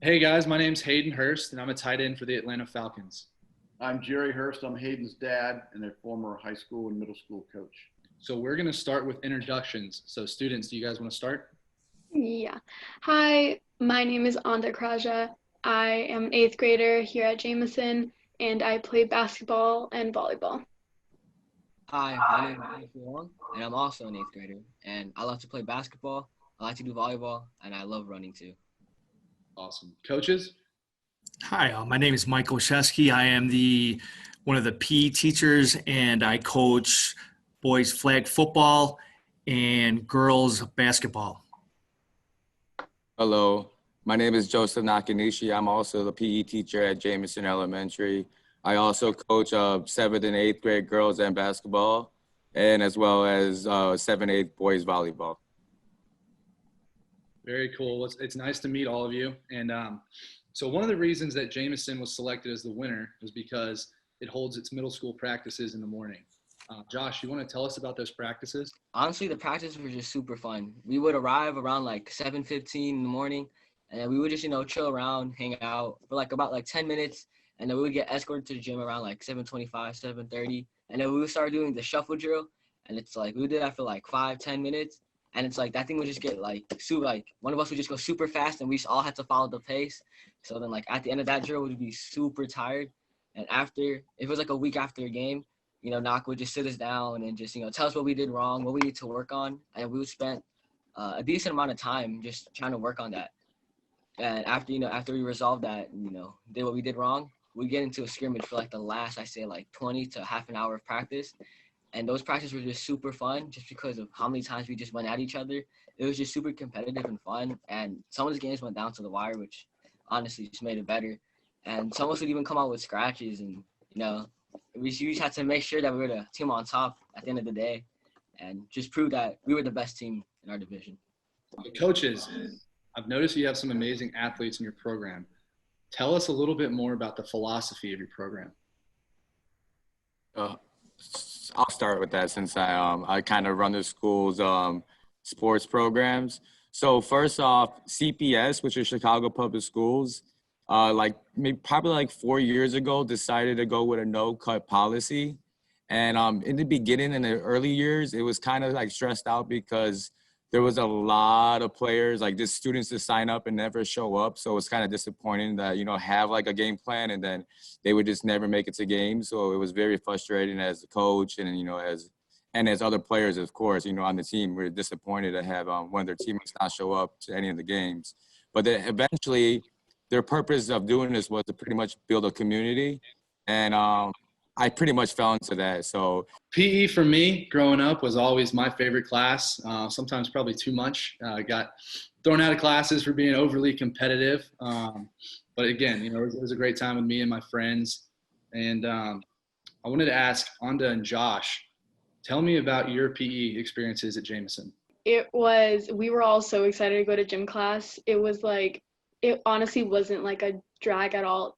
Hey guys, my name's Hayden Hurst, and I'm a tight end for the Atlanta Falcons. I'm Jerry Hurst. I'm Hayden's dad and their former high school and middle school coach. So we're going to start with introductions. So students, do you guys want to start? Yeah. Hi, my name is Kraja. I am an 8th grader here at Jamieson, and I play basketball and volleyball. Hi, my name is Luang, and I'm also an 8th grader. And I love to play basketball, I like to do volleyball, and I love running too. Awesome. Coaches? Hi, my name is Michael Shesky. I am one of the PE teachers, and I coach boys flag football and girls basketball. Hello, my name is Joseph Nakanishi. I'm also the PE teacher at Jamieson Elementary. I also coach 7th and 8th grade girls and basketball, and as well as 7th, 8th boys volleyball. Very cool. It's nice to meet all of you. And so one of the reasons that Jamieson was selected as the winner was because it holds its middle school practices in the morning. Josh, you want to tell us about those practices? Honestly, the practices were just super fun. We would arrive around like 7:15 in the morning, and then we would just, chill around, hang out for about 10 minutes, and then we would get escorted to the gym around like 7:25, 7:30, and then we would start doing the shuffle drill, and it's like we did that for like 5-10 minutes, and it's like that thing would just get one of us would just go super fast, and we just all had to follow the pace. So then at the end of that drill, we'd be super tired, and after, if it was like a week after a game, Knock would just sit us down and just, tell us what we did wrong, what we need to work on. And we would spend a decent amount of time just trying to work on that. And after we resolved that, did what we did wrong, we get into a scrimmage for the last, 20 to half an hour of practice. And those practices were just super fun just because of how many times we just went at each other. It was just super competitive and fun. And some of the games went down to the wire, which honestly just made it better. And some of us would even come out with scratches and, we just had to make sure that we were the team on top at the end of the day and just prove that we were the best team in our division. Coaches, I've noticed you have some amazing athletes in your program. Tell us a little bit more about the philosophy of your program. I'll start with that since I kind of run the school's sports programs. So first off, CPS, which is Chicago Public Schools, probably 4 years ago, decided to go with a no-cut policy. And in the beginning, in the early years, it was kind of stressed out because there was a lot of players, just students to sign up and never show up. So it's kind of disappointing that, have a game plan and then they would just never make it to games. So it was very frustrating as a coach and, as other players, of course, on the team. We were disappointed to have one of their teammates not show up to any of the games. But then eventually, their purpose of doing this was to pretty much build a community. And I pretty much fell into that. So PE for me growing up was always my favorite class, sometimes probably too much. I got thrown out of classes for being overly competitive. But again, it was a great time with me and my friends. And I wanted to ask Anduena and Josh, tell me about your PE experiences at Jamieson. we were all so excited to go to gym class. It honestly wasn't like a drag at all.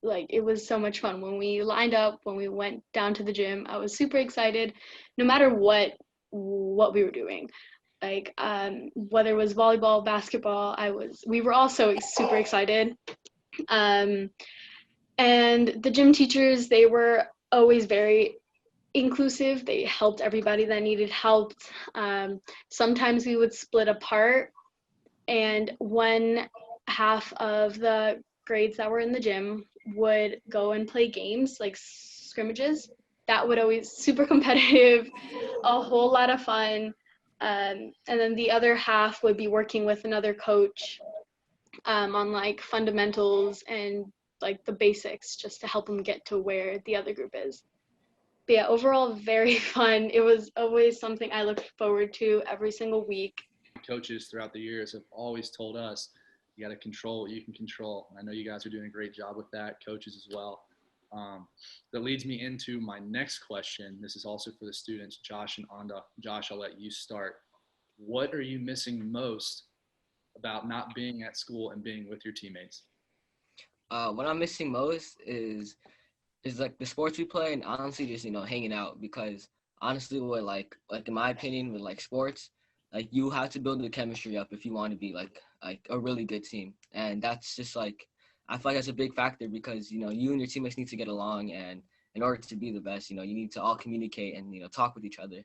Like, it was so much fun when we lined up, when we went down to the gym. I was super excited, no matter what we were doing. Like, whether it was volleyball, basketball, we were all so super excited. And the gym teachers, they were always very inclusive. They helped everybody that needed help. Sometimes we would split apart, and one half of the grades that were in the gym would go and play games like scrimmages. That would always super competitive, a whole lot of fun. And then the other half would be working with another coach on like fundamentals and like the basics, just to help them get to where the other group is. But yeah, overall, very fun. It was always something I looked forward to every single week. Coaches throughout the years have always told us, you got to control what you can control. I know you guys are doing a great job with that, coaches as well. That leads me into my next question. This is also for the students, Josh and Anda. Josh, I'll let you start. What are you missing most about not being at school and being with your teammates? What I'm missing most is like the sports we play, and honestly just, hanging out, because honestly with like in my opinion with like sports, like you have to build the chemistry up if you want to be like a really good team. And that's just like, I feel like that's a big factor, because, you and your teammates need to get along, and in order to be the best, you need to all communicate and, talk with each other.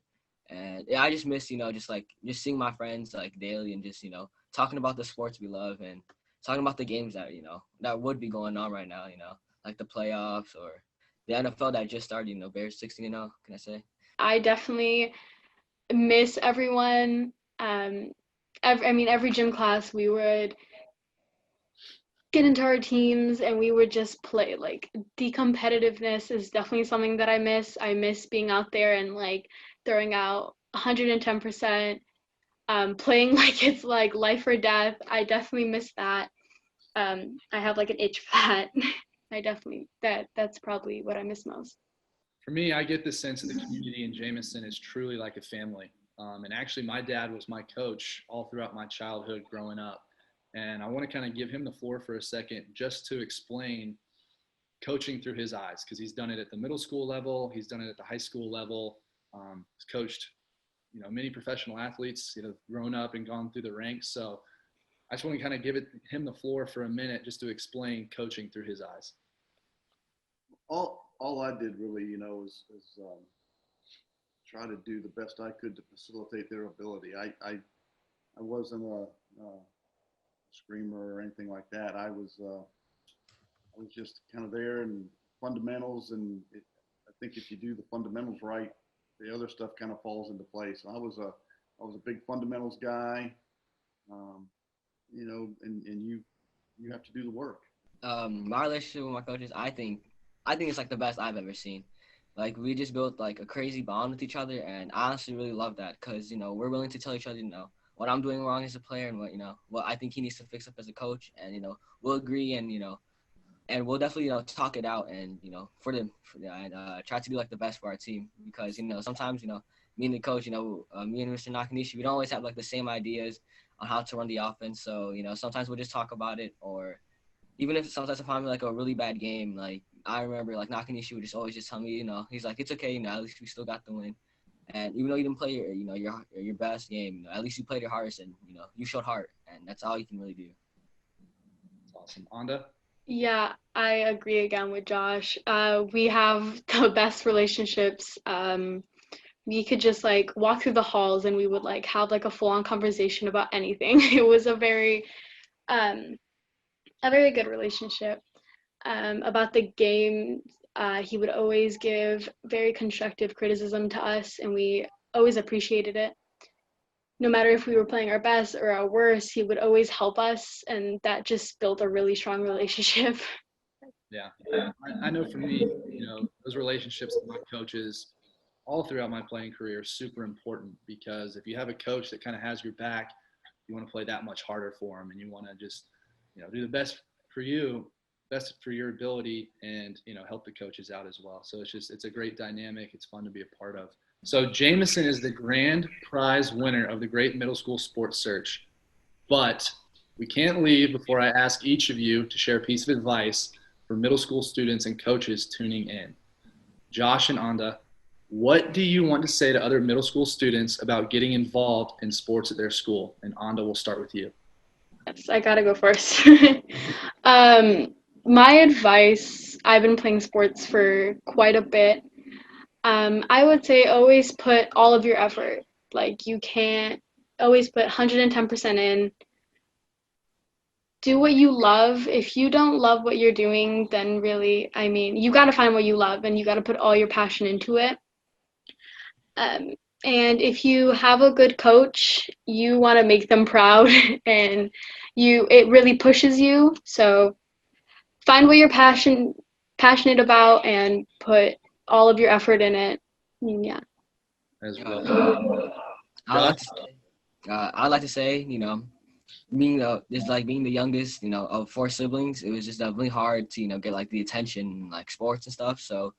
And yeah, I just miss, just seeing my friends like daily, and just, talking about the sports we love, and talking about the games that, that would be going on right now, like the playoffs or the NFL that just started, Bears 16-0, can I say? I definitely miss everyone. Every gym class we would get into our teams and we would just play. Like, the competitiveness is definitely something that I miss. I miss being out there and like throwing out 110%, playing like it's like life or death. I definitely miss that. I have like an itch for that. That's probably what I miss most. For me, I get the sense that the community in Jamieson is truly like a family. And actually, my dad was my coach all throughout my childhood growing up. And I want to kind of give him the floor for a second just to explain coaching through his eyes, because he's done it at the middle school level. He's done it at the high school level. He's coached, many professional athletes, grown up and gone through the ranks. So I just want to kind of give him the floor for a minute just to explain coaching through his eyes. All I did really, is try to do the best I could to facilitate their ability. I wasn't a screamer or anything like that. I was just kind of there, and fundamentals, and I think if you do the fundamentals right, the other stuff kind of falls into place. So I was a big fundamentals guy, and you have to do the work. My relationship with my coaches, I think it's like the best I've ever seen. Like, we just built like a crazy bond with each other, and I honestly really love that, because we're willing to tell each other what I'm doing wrong as a player, and what I think he needs to fix up as a coach, and we'll agree, and and we'll definitely talk it out, and try to do like the best for our team, because sometimes me and the coach, me and Mr. Nakanishi, we don't always have like the same ideas on how to run the offense. So sometimes we'll just talk about it, or even if sometimes if I'm like a really bad game, like I remember like Nakanishi would just always just tell me, he's like, it's okay, at least we still got the win. And even though you didn't play your best game, at least you played your hardest, and you showed heart, and that's all you can really do. That's awesome. Anda? Yeah, I agree again with Josh. We have the best relationships. We could just like walk through the halls and we would like have like a full-on conversation about anything. It was a very good relationship. About the game, he would always give very constructive criticism to us, and we always appreciated it. No matter if we were playing our best or our worst, he would always help us, and that just built a really strong relationship. Yeah, I know for me, those relationships with my coaches all throughout my playing career are super important, because if you have a coach that kind of has your back, you want to play that much harder for him, and you want to just, do the best for you, best for your ability, and help the coaches out as well. So it's a great dynamic. It's fun to be a part of. So Jamieson is the grand prize winner of the Great Middle School Sports Search. But we can't leave before I ask each of you to share a piece of advice for middle school students and coaches tuning in. Josh and Anda, what do you want to say to other middle school students about getting involved in sports at their school? And Anda, we'll start with you. Yes, I gotta go first. My advice, I've been playing sports for quite a bit. I would say always put all of your effort. Like, you can't always put 110% in. Do what you love. If you don't love what you're doing, then really, I mean, you gotta find what you love and you gotta put all your passion into it. And if you have a good coach, you want to make them proud and it really pushes you. So find what you're passionate about and put all of your effort in it. Yeah. As well. I'd like to say, being the youngest, of 4 siblings, it was just really hard to, get like the attention in like sports and stuff. So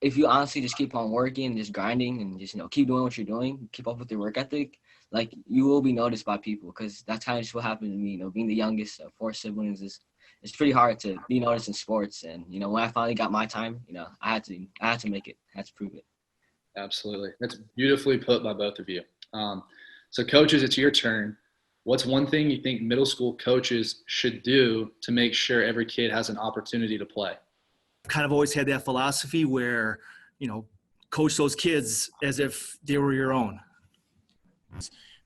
if you honestly just keep on working and just grinding and just, keep doing what you're doing, keep up with your work ethic, like you will be noticed by people, because that's kind of just what happened to me. Being the youngest of 4 siblings it's pretty hard to be noticed in sports. And, when I finally got my time, I had to make it, I had to prove it. Absolutely. That's beautifully put by both of you. So coaches, it's your turn. What's one thing you think middle school coaches should do to make sure every kid has an opportunity to play? Kind of always had that philosophy where, coach those kids as if they were your own.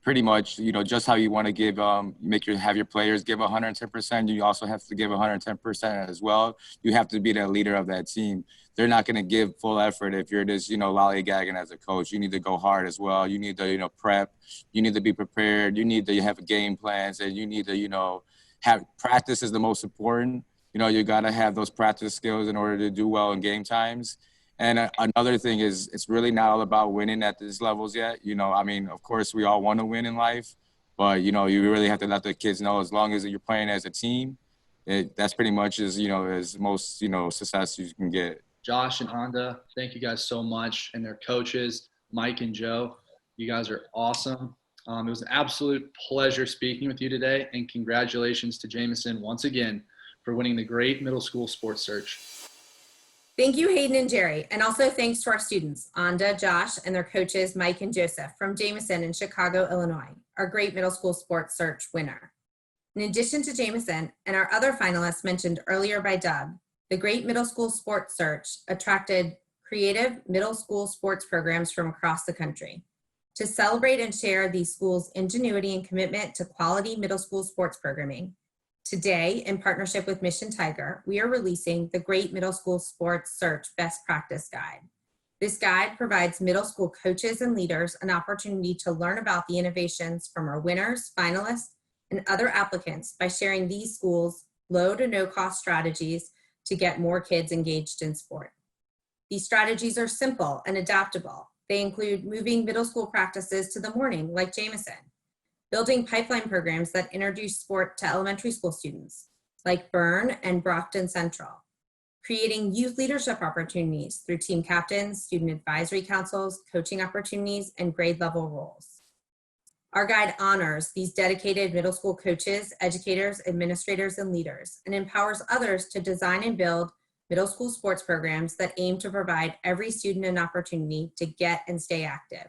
Pretty much, just how you want to give, have your players give 110%. You also have to give 110% as well. You have to be the leader of that team. They're not going to give full effort if you're just, lollygagging as a coach. You need to go hard as well. You need to, prep. You need to be prepared. You need to have game plans, and you need to, have practice is the most important. You got to have those practice skills in order to do well in game times. And another thing is, it's really not all about winning at these levels yet. Of course, we all want to win in life, but, you really have to let the kids know, as long as you're playing as a team, that's pretty much as most, success you can get. Josh and Anda, thank you guys so much. And their coaches, Mike and Joe, you guys are awesome. It was an absolute pleasure speaking with you today. And congratulations to Jamieson once again for winning the Great Middle School Sports Search. Thank you, Hayden and Jerry. And also thanks to our students, Anda, Josh, and their coaches, Mike and Joseph from Jamieson in Chicago, Illinois, our Great Middle School Sports Search winner. In addition to Jamieson and our other finalists mentioned earlier by Doug, the Great Middle School Sports Search attracted creative middle school sports programs from across the country. To celebrate and share these schools' ingenuity and commitment to quality middle school sports programming, today, in partnership with Mission Tiger, we are releasing the Great Middle School Sports Search Best Practice Guide. This guide provides middle school coaches and leaders an opportunity to learn about the innovations from our winners, finalists, and other applicants by sharing these schools' low to no cost strategies to get more kids engaged in sport. These strategies are simple and adaptable. They include moving middle school practices to the morning, like Jamieson, building pipeline programs that introduce sport to elementary school students, like Byrne and Brockton Central, creating youth leadership opportunities through team captains, student advisory councils, coaching opportunities, and grade level roles. Our guide honors these dedicated middle school coaches, educators, administrators, and leaders, and empowers others to design and build middle school sports programs that aim to provide every student an opportunity to get and stay active.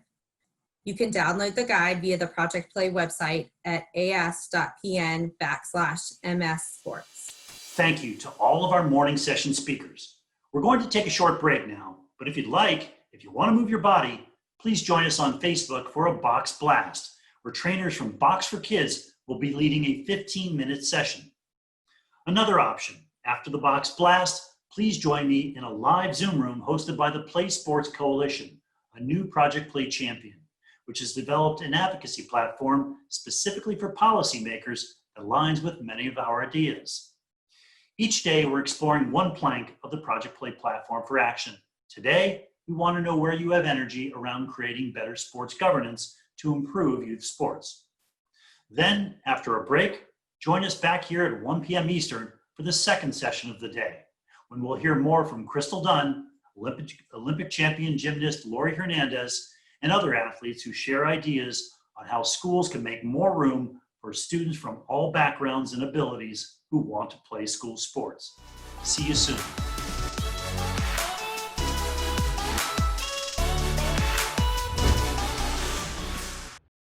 You can download the guide via the Project Play website at as.pn/MS-sports. Thank you to all of our morning session speakers. We're going to take a short break now, but if you want to move your body, please join us on Facebook for a Box Blast, where trainers from Box for Kids will be leading a 15-minute session. Another option, after the Box Blast, please join me in a live Zoom room hosted by the Play Sports Coalition, a new Project Play champion, which has developed an advocacy platform specifically for policymakers that aligns with many of our ideas. Each day, we're exploring one plank of the Project Play platform for action. Today, we want to know where you have energy around creating better sports governance to improve youth sports. Then, after a break, join us back here at 1 p.m. Eastern for the second session of the day, when we'll hear more from Crystal Dunn, Olympic champion gymnast Lori Hernandez, and other athletes who share ideas on how schools can make more room for students from all backgrounds and abilities who want to play school sports. See you soon.